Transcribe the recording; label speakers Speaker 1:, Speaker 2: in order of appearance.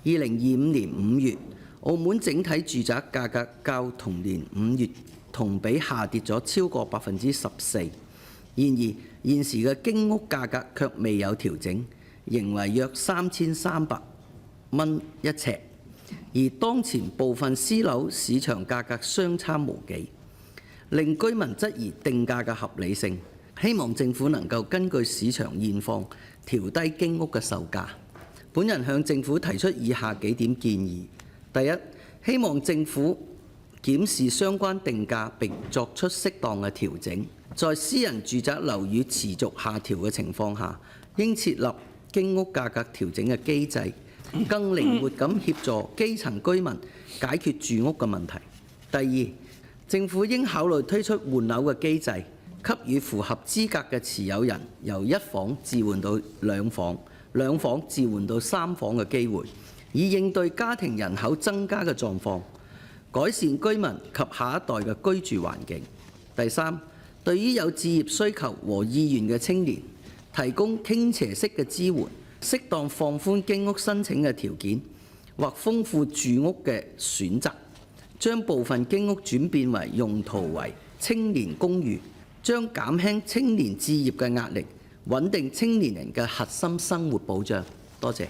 Speaker 1: 2025年5月，澳門整體住宅價格較同年5月同比下跌咗超過14%。然而，現時嘅經屋價格卻未有調整，仍為約3300蚊一尺。而當前部分私樓市場價格相差無幾，令居民質疑定價嘅合理性。希望政府能夠根據市場現況調低經屋嘅售價。本人向政府提出以下幾點建議：第一，希望政府檢視相關定價並作出適當嘅調整。在私人住宅樓宇持續下調嘅情況下，應設立經屋價格調整嘅機制，更靈活咁協助基層居民解決住屋嘅問題。第二，政府應考慮推出換樓嘅機制，給予符合資格嘅持有人由1房置換到2房、2房置換到3房嘅機會，以應對家庭人口增加嘅狀況，改善居民及下一代嘅居住環境。第三，對於有置業需求和意願嘅青年，提供傾斜式嘅支援，適當放寬經屋申請嘅條件，或豐富住屋嘅選擇，將部分經屋轉變為用途為青年公寓，將減輕青年置業嘅壓力，穩定青年人嘅核心生活保障。多謝。